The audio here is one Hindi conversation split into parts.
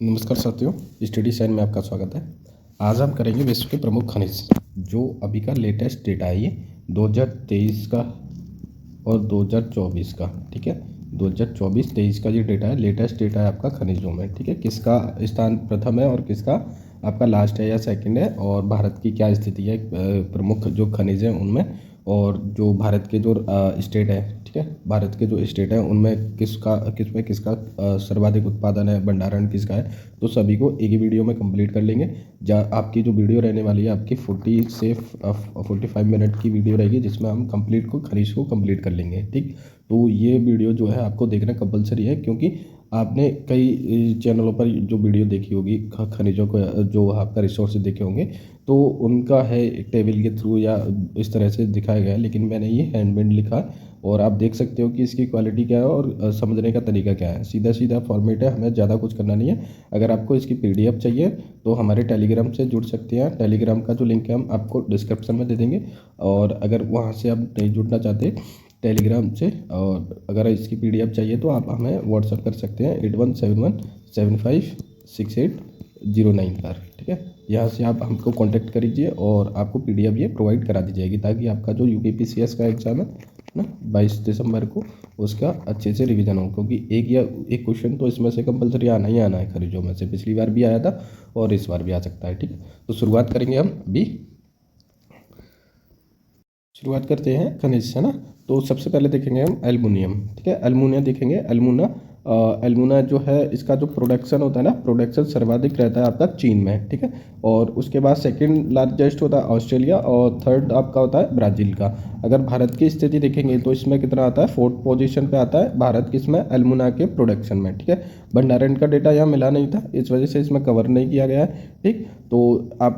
नमस्कार साथियों, स्टडी साइन में आपका स्वागत है। आज हम करेंगे विश्व के प्रमुख खनिज, जो अभी का लेटेस्ट डेटा है ये 2023 का और 2024 का। ठीक है, 2024-23 का ये डेटा है, लेटेस्ट डेटा है आपका खनिजों में। ठीक है, किसका स्थान प्रथम है और किसका आपका लास्ट है या सेकंड है, और भारत की क्या स्थिति है प्रमुख जो खनिज हैं उनमें, और जो भारत के जो स्टेट है, ठीक है, भारत के जो स्टेट हैं उनमें किसका सर्वाधिक उत्पादन है, भंडारण किसका है, तो सभी को एक ही वीडियो में कंप्लीट कर लेंगे। आपकी जो वीडियो रहने वाली है आपकी 40 से 45 मिनट की वीडियो रहेगी, जिसमें हम खनिज को कंप्लीट कर लेंगे। ठीक, तो ये वीडियो जो है आपको देखना कंपलसरी है, क्योंकि आपने कई चैनलों पर जो वीडियो देखी होगी खनिजों को, जो आपका रिसोर्स देखे होंगे, तो उनका है एक टेबल के थ्रू या इस तरह से दिखाया गया है, लेकिन मैंने ये हैंडमेड लिखा और आप देख सकते हो कि इसकी क्वालिटी क्या है और समझने का तरीका क्या है। सीधा सीधा फॉर्मेट है, हमें ज़्यादा कुछ करना नहीं है। अगर आपको इसकी पीडीएफ चाहिए तो हमारे टेलीग्राम से जुड़ सकते हैं। टेलीग्राम का जो लिंक है हम आपको डिस्क्रिप्शन में दे देंगे, और अगर वहाँ से आप नहीं जुड़ना चाहते टेलीग्राम से, और अगर इसकी पीडीएफ चाहिए तो आप हमें व्हाट्सअप कर सकते हैं 8171756809 पर। ठीक है, यहाँ से आप हमको कांटेक्ट करिए और आपको पीडीएफ ये प्रोवाइड करा दी जाएगी, ताकि आपका जो यूपीपीसीएस का एग्ज़ाम है ना 22 दिसंबर को, उसका अच्छे से रिवीजन हो, क्योंकि एक क्वेश्चन तो इसमें से कंपलसरी आना ही आना है खनिजों में से। पिछली बार भी आया था और इस बार भी आ सकता है। ठीक है, तो शुरुआत करेंगे हम अभी। शुरुआत करते हैं खनिज से ना। तो सबसे पहले देखेंगे हम एल्युमिनियम। ठीक है, एल्युमिनियम देखेंगे। एल्युमिना जो है, इसका जो प्रोडक्शन होता है ना, प्रोडक्शन सर्वाधिक रहता है आपका चीन में। ठीक है, और उसके बाद सेकंड लार्जेस्ट होता है ऑस्ट्रेलिया, और थर्ड आपका होता है ब्राज़ील का। अगर भारत की स्थिति देखेंगे तो इसमें कितना आता है, फोर्थ पोजीशन पे आता है भारत किसमें, एल्युमिना के प्रोडक्शन में। ठीक है, भंडारण का डेटा यहाँ मिला नहीं था, इस वजह से इसमें कवर नहीं किया गया है। ठीक, तो आप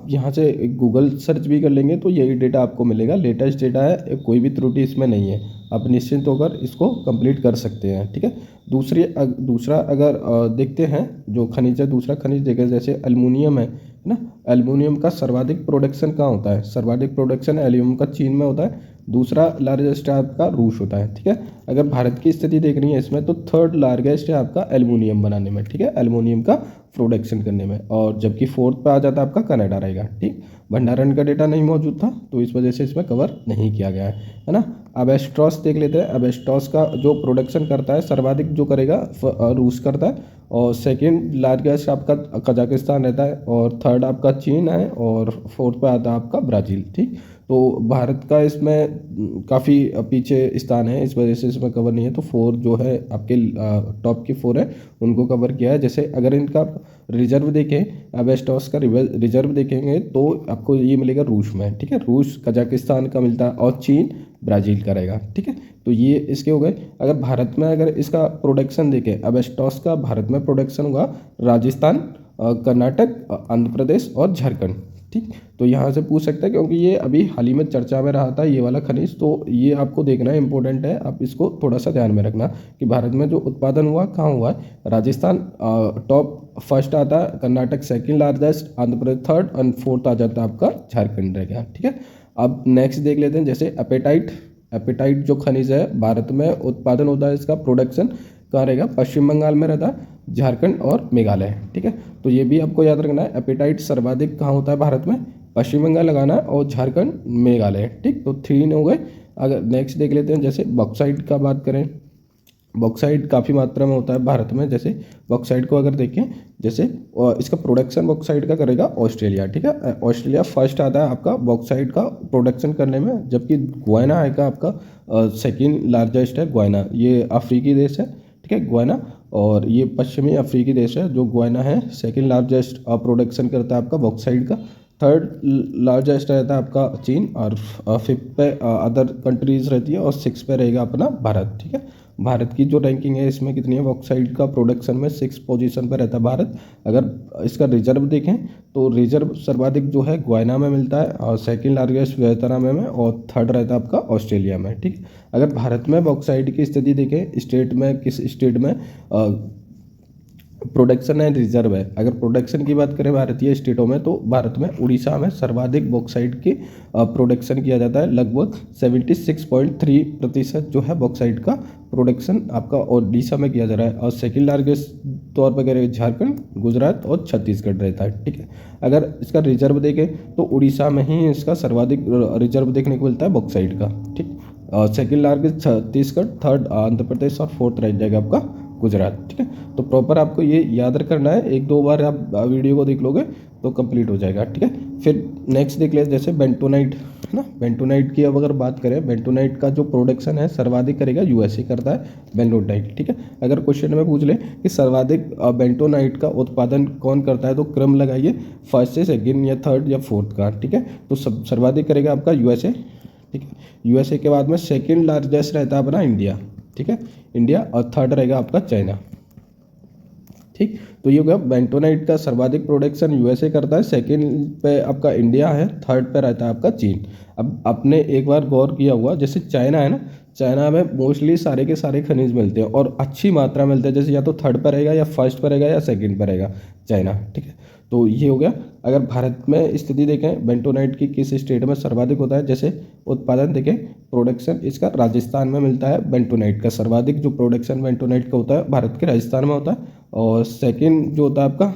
यहाँ से गूगल सर्च भी कर लेंगे तो यही डेटा आपको मिलेगा, लेटेस्ट डेटा है, कोई भी त्रुटि इसमें नहीं है। आप निश्चिंत होकर इसको कंप्लीट कर सकते हैं। ठीक है, दूसरा अगर देखते हैं जो खनिज है, दूसरा खनिज देखें जैसे एल्युमिनियम है ना। एल्युमिनियम का सर्वाधिक प्रोडक्शन कहाँ होता है, सर्वाधिक प्रोडक्शन एल्युमिनियम का चीन में होता है। दूसरा लार्जेस्ट आपका रूस होता है। ठीक है, अगर भारत की स्थिति देखनी है इसमें तो थर्ड लार्जेस्ट है आपका एल्युमिनियम बनाने में। ठीक है, एल्युमिनियम का प्रोडक्शन करने में, और जबकि फोर्थ पे आ जाता है आपका कनाडा रहेगा। ठीक, भंडारण का डेटा नहीं मौजूद था तो इस वजह से इसमें कवर नहीं किया गया है ना। अब एस्ट्रॉस देख लेते हैं। अब एस्ट्रॉस का जो प्रोडक्शन करता है सर्वाधिक जो करेगा रूस करता है, और सेकंड लार्जेस्ट आपका कजाकिस्तान रहता है, और थर्ड आपका चीन है, और फोर्थ पे आता है आपका ब्राज़ील। ठीक, तो भारत का इसमें काफ़ी पीछे स्थान है, इस वजह से इसमें कवर नहीं है। तो फोर जो है आपके टॉप की फोर है उनको कवर किया है। जैसे अगर इनका रिजर्व देखें, एवेस्टॉस का रिजर्व देखेंगे तो आपको ये मिलेगा रूस में। ठीक है, रूस कजाकिस्तान का मिलता है, और चीन ब्राज़ील का रहेगा। ठीक है, तो ये इसके हो गए। अगर भारत में अगर इसका प्रोडक्शन देखें, एवेस्टॉस का भारत में प्रोडक्शन होगा राजस्थान, कर्नाटक, आंध्र प्रदेश और झारखंड। ठीक, तो यहाँ से पूछ सकते हैं, क्योंकि ये अभी हाल ही में चर्चा में रहा था ये वाला खनिज, तो ये आपको देखना है, इंपॉर्टेंट है। आप इसको थोड़ा सा ध्यान में रखना कि भारत में जो उत्पादन हुआ कहाँ हुआ है। राजस्थान टॉप फर्स्ट आता है, Karnataka second largest, Andhra Pradesh third, और फोर्थ आ जाता है आपका झारखंड रहेगा। ठीक है, अब नेक्स्ट देख लेते हैं जैसे एपेटाइट जो खनिज है भारत में उत्पादन होता है, इसका प्रोडक्शन कहाँ रहेगा, पश्चिम बंगाल में रहता है, झारखंड और मेघालय। ठीक है, तो ये भी आपको याद रखना है। एपेटाइट सर्वाधिक कहाँ होता है भारत में, पश्चिम बंगाल लगाना है, और झारखंड मेघालय। ठीक, तो 3 हो गए। अगर नेक्स्ट देख लेते हैं जैसे बॉक्साइट का बात करें, बॉक्साइट काफ़ी मात्रा में होता है भारत में। जैसे बॉक्साइट को अगर देखें, जैसे इसका प्रोडक्शन बॉक्साइट का करेगा ऑस्ट्रेलिया। ठीक है, ऑस्ट्रेलिया फर्स्ट आता है आपका बॉक्साइट का प्रोडक्शन करने में, जबकि गुयाना है का आपका सेकंड लार्जेस्ट है। गुयाना ये अफ्रीकी देश है। ठीक है, गुयाना, और ये पश्चिमी अफ्रीकी देश है जो गुयाना है, सेकंड लार्जेस्ट प्रोडक्शन करता है आपका बॉक्साइट का। थर्ड लार्जेस्ट रहता है आपका चीन, और फिफ्थ पे अदर कंट्रीज रहती है, और सिक्स पे रहेगा अपना भारत। ठीक है, भारत की जो रैंकिंग है इसमें कितनी है, बॉक्साइट का प्रोडक्शन में 6 पोजीशन पर रहता है भारत। अगर इसका रिजर्व देखें तो रिजर्व सर्वाधिक जो है गुयाना में मिलता है, और सेकंड लार्जेस्ट वियतनाम में, और थर्ड रहता है आपका ऑस्ट्रेलिया में। ठीक है, अगर भारत में बॉक्साइट की स्थिति देखें स्टेट में, किस स्टेट में प्रोडक्शन एंड रिजर्व है। अगर प्रोडक्शन की बात करें भारतीय स्टेटों में, तो भारत में उड़ीसा में सर्वाधिक बॉक्साइट की प्रोडक्शन किया जाता है। लगभग 76.3% जो है बॉक्साइट का प्रोडक्शन आपका उड़ीसा में किया जा रहा है। और सेकेंड लार्जेस्ट तौर पर करें झारखंड, गुजरात और छत्तीसगढ़ रहता है। ठीक है, अगर इसका रिजर्व देखें तो उड़ीसा में ही इसका सर्वाधिक रिजर्व देखने को मिलता है बॉक्साइट का। ठीक, second largest Chhattisgarh, third Andhra Pradesh और फोर्थ रह जाएगा आपका गुजरात। ठीक है, तो प्रॉपर आपको ये याद करना है, एक दो बार आप वीडियो को देख लोगे तो कंप्लीट हो जाएगा। ठीक है, फिर नेक्स्ट देख ले जैसे बेंटोनाइट है ना। बेंटोनाइट की अब अगर बात करें, बेंटोनाइट का जो प्रोडक्शन है सर्वाधिक करेगा यूएसए करता है बेंटोनाइट। ठीक है, अगर क्वेश्चन में पूछ ले कि सर्वाधिक बेंटोनाइट का उत्पादन कौन करता है, तो क्रम लगाइए फर्स्ट से सेकेंड या थर्ड या फोर्थ का। ठीक है, तो सर्वाधिक करेगा आपका यूएसए। ठीक है, यूएसए के बाद में सेकेंड लार्जेस्ट रहता है अपना इंडिया। ठीक है, इंडिया, और थर्ड रहेगा आपका चाइना। ठीक, तो ये हो गया बेंटोनाइट का सर्वाधिक प्रोडक्शन यूएसए करता है, सेकंड पे आपका इंडिया है, थर्ड पे रहता है आपका चीन। अब आपने एक बार गौर किया हुआ, जैसे चाइना है ना, चाइना में मोस्टली सारे के सारे खनिज मिलते हैं और अच्छी मात्रा में मिलते हैं। जैसे या तो थर्ड पर रहेगा या फर्स्ट पर रहेगा या सेकंड पर रहेगा चाइना। ठीक है, तो ये हो गया। अगर भारत में स्थिति देखें बेंटोनाइट की किस स्टेट में सर्वाधिक होता है, जैसे उत्पादन देखें, प्रोडक्शन इसका राजस्थान में मिलता है बेंटोनाइट का। सर्वाधिक जो प्रोडक्शन बेंटोनाइट का होता है भारत के राजस्थान में होता है, और सेकंड जो होता है आपका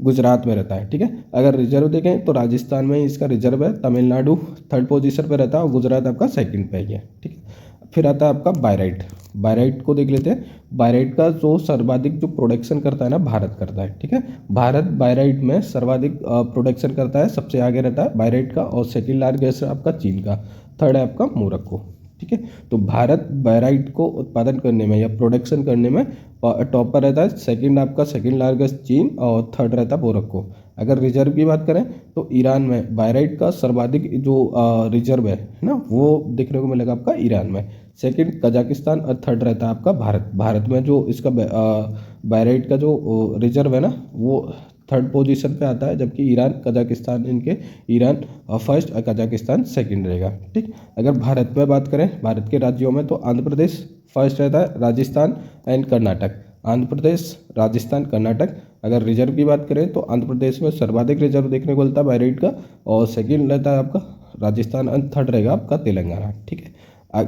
गुजरात में रहता है। ठीक है, अगर रिजर्व देखें तो राजस्थान में इसका रिजर्व है, तमिलनाडु थर्ड पोजीशन पे रहता है और गुजरात आपका सेकंड पे है। ठीक है, फिर आता है आपका बायराइट। बायराइट को देख लेते हैं। बायराइट का जो सर्वाधिक जो प्रोडक्शन करता है ना, भारत करता है। ठीक है, भारत बायराइट में सर्वाधिक प्रोडक्शन करता है, सबसे आगे रहता है बायराइट का, और सेकेंड लार्जेस्ट है आपका चीन का, थर्ड है आपका मोरक्को। ठीक है, तो भारत बायराइट को उत्पादन करने में या प्रोडक्शन करने में टॉप पर रहता है, सेकंड आपका सेकंड लार्जेस्ट चीन, और थर्ड रहता है मोरक्को। अगर रिजर्व की बात करें तो ईरान में बायराइट का सर्वाधिक जो रिजर्व है ना, वो देखने को मिलेगा आपका ईरान में, सेकंड कजाकिस्तान, और थर्ड रहता है आपका भारत। भारत में जो इसका बायराइट का जो रिजर्व है ना, वो थर्ड पोजीशन पे आता है, जबकि ईरान कजाकिस्तान इनके, ईरान फर्स्ट और कजाकिस्तान सेकंड रहेगा। ठीक, अगर भारत में बात करें, भारत के राज्यों में, तो आंध्र प्रदेश फर्स्ट रहता है, राजस्थान एंड कर्नाटक। आंध्र प्रदेश, राजस्थान, कर्नाटक। अगर रिजर्व की बात करें तो आंध्र प्रदेश में सर्वाधिक रिजर्व देखने को मिलता है बायराइट का, और सेकंड रहता है आपका राजस्थान, एंड थर्ड रहेगा आपका तेलंगाना। ठीक है,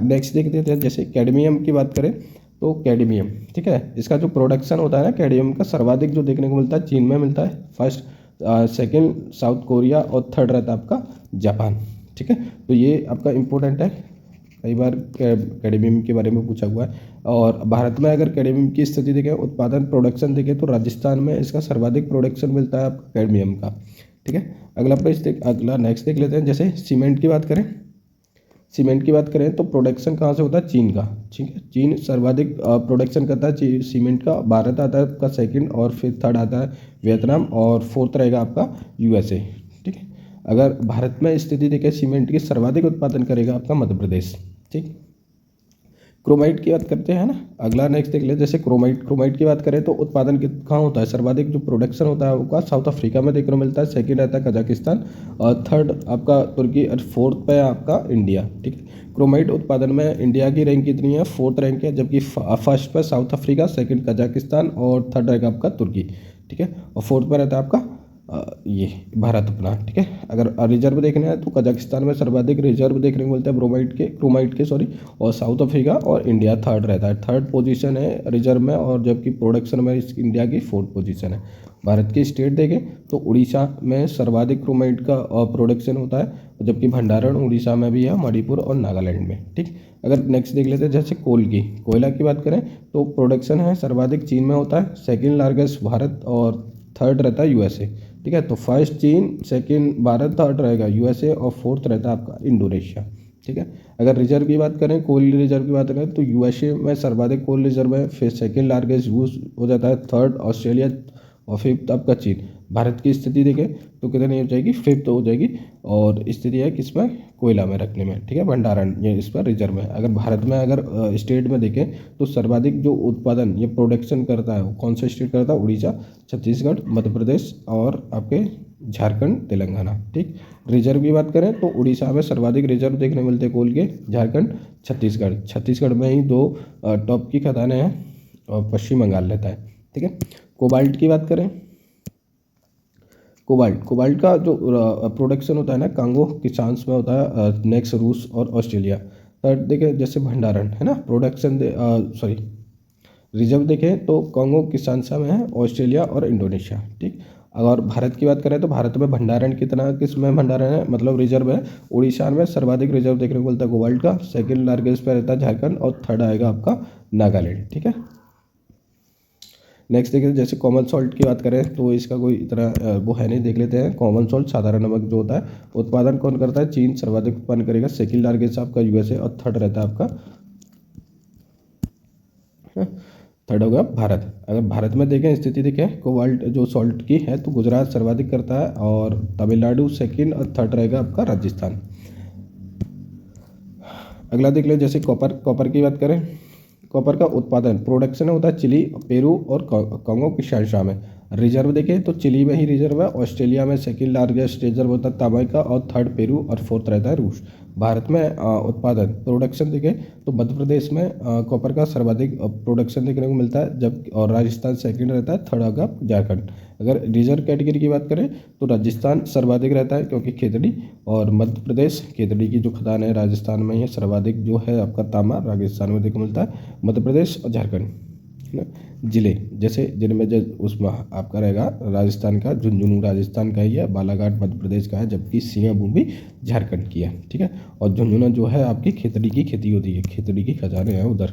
नेक्स्ट देख लेते हैं, जैसे कैडमियम की बात करें तो कैडमियम, ठीक है, इसका जो प्रोडक्शन होता है ना कैडमियम का, सर्वाधिक जो देखने को मिलता है चीन में मिलता है, फर्स्ट, सेकंड साउथ कोरिया, और थर्ड रहता है आपका जापान। ठीक है, तो ये आपका इम्पोर्टेंट है, कई बार कैडमियम के बारे में पूछा हुआ है। और भारत में अगर कैडमियम की स्थिति देखें, उत्पादन प्रोडक्शन देखें, तो राजस्थान में इसका सर्वाधिक प्रोडक्शन मिलता है आपका कैडमियम का। ठीक है, अगला नेक्स्ट देख लेते हैं, जैसे सीमेंट की बात करें। सीमेंट की बात करें तो प्रोडक्शन कहाँ से होता है, चीन का। ठीक है, चीन सर्वाधिक प्रोडक्शन करता है सीमेंट का। भारत आता है आपका सेकंड, और फिर थर्ड आता है वियतनाम, और फोर्थ रहेगा आपका यूएसए। ठीक है, अगर भारत में स्थिति देखें सीमेंट की, सर्वाधिक उत्पादन करेगा आपका मध्य प्रदेश। ठीक, क्रोमाइट की बात करते हैं ना, अगला नेक्स्ट देख ले, जैसे क्रोमाइट की बात करें तो उत्पादन कहाँ होता है, सर्वाधिक जो प्रोडक्शन होता है वो साउथ अफ्रीका में देखने को मिलता है, सेकंड रहता है कजाकिस्तान, और थर्ड आपका तुर्की, और फोर्थ पे आपका इंडिया। ठीक है, क्रोमाइट उत्पादन में इंडिया की रैंक कितनी है, फोर्थ रैंक है, जबकि फर्स्ट पे साउथ अफ्रीका, सेकंड कजाकिस्तान, और थर्ड रहेगा आपका तुर्की। ठीक है, और फोर्थ पे रहता है आपका ये भारत अपना। ठीक है, अगर रिजर्व देखना है तो कजाकिस्तान में सर्वाधिक रिजर्व देखने को मिलता है क्रोमाइट के सॉरी, और साउथ अफ्रीका और इंडिया थर्ड रहता है, थर्ड पोजीशन है रिजर्व में, और जबकि प्रोडक्शन में इंडिया की फोर्थ पोजीशन है। भारत की स्टेट देखें तो उड़ीसा में सर्वाधिक क्रोमाइट का प्रोडक्शन होता है, जबकि भंडारण उड़ीसा में भी है, मणिपुर और नागालैंड में। ठीक, अगर नेक्स्ट देख लेते हैं, जैसे कोयला की बात करें तो प्रोडक्शन है सर्वाधिक चीन में होता है, सेकेंड लार्जेस्ट भारत, और थर्ड रहता है यूएसए। ठीक है, तो फर्स्ट चीन, सेकंड भारत, थर्ड रहेगा यूएसए, और फोर्थ रहता है आपका इंडोनेशिया। ठीक है, अगर रिजर्व की बात करें, कोल रिजर्व की बात करें, तो यूएसए में सर्वाधिक कोल रिजर्व है, फिर सेकंड लार्जेस्ट रूस हो जाता है, थर्ड ऑस्ट्रेलिया, और फिफ्थ आपका चीन। भारत की स्थिति देखें तो कितनी हो जाएगी, फिफ्थ हो जाएगी, और स्थिति है किसमें, कोयला में रखने में। ठीक है, भंडारण ये इस पर रिजर्व में। अगर भारत में अगर स्टेट में देखें तो सर्वाधिक जो उत्पादन ये प्रोडक्शन करता है वो कौन सा स्टेट करता है, उड़ीसा, छत्तीसगढ़, मध्य प्रदेश, और आपके झारखंड, तेलंगाना। ठीक, रिजर्व की बात करें तो उड़ीसा में सर्वाधिक रिजर्व देखने को मिलते हैं कोल के, झारखंड, छत्तीसगढ़ में ही दो टॉप की खदानें हैं, और पश्चिम बंगाल रहता है। ठीक है। कोबाल्ट की बात करें, कोबाल्ट का जो प्रोडक्शन होता है ना, कांगो किसान्स में होता है, नेक्स्ट रूस और ऑस्ट्रेलिया। थर्ड देखिए जैसे भंडारण है ना, प्रोडक्शन सॉरी रिजर्व देखें तो कांगो किसानसा में है, ऑस्ट्रेलिया और इंडोनेशिया। ठीक। अगर भारत की बात करें तो भारत में भंडारण कितना, किस में भंडारण है, मतलब रिजर्व है, उड़ीसा में सर्वाधिक रिजर्व देखने को मिलता है कोबाल्ट का, सेकंड लार्जेस्ट पे रहता है झारखंड और थर्ड आएगा आपका नागालैंड। ठीक है। नेक्स्ट देखिए जैसे कॉमन सॉल्ट की बात करें तो इसका कोई इतना वो है नहीं, देख लेते हैं। कॉमन सॉल्ट साधारण नमक जो होता है, उत्पादन कौन करता है, चीन सर्वाधिक उत्पादन करेगा, सेकंड लार्जेस्ट आपका यूएसए और थर्ड रहता है आपका, थर्ड होगा भारत। अगर भारत में देखें स्थिति देखें कोबाल्ट जो सॉल्ट की है तो गुजरात सर्वाधिक करता है और तमिलनाडु सेकंड और थर्ड रहेगा आपका राजस्थान। अगला देख ले जैसे कॉपर की बात करें, कॉपर का उत्पादन प्रोडक्शन होता है चिली, पेरू और कांगो किशानसा में। रिजर्व देखें तो चिली में ही रिजर्व है, ऑस्ट्रेलिया में सेकंड लार्जेस्ट रिजर्व होता है तांबे का और थर्ड पेरू और फोर्थ रहता है रूस। भारत में उत्पादन प्रोडक्शन देखें तो मध्य प्रदेश में कॉपर का सर्वाधिक प्रोडक्शन देखने को मिलता है, जब और राजस्थान सेकंड रहता है, थर्ड होगा झारखंड। अगर रिजर्व कैटेगरी की बात करें तो राजस्थान सर्वाधिक रहता है क्योंकि खेतड़ी, और मध्य प्रदेश खेतड़ी की जो खदान है राजस्थान में ही सर्वाधिक जो है आपका तांबा राजस्थान में देखने को मिलता है, मध्य प्रदेश और झारखंड है ना। जिले जैसे जिनमें जो उसमें आपका रहेगा राजस्थान का झुंझुनू राजस्थान का ही है, बालाघाट मध्य प्रदेश का है, जबकि सिंहभूम भी झारखंड की है। ठीक है। और झुंझुनू जो है आपकी खेतड़ी की खेती होती है, खेतड़ी की खजाने हैं उधर।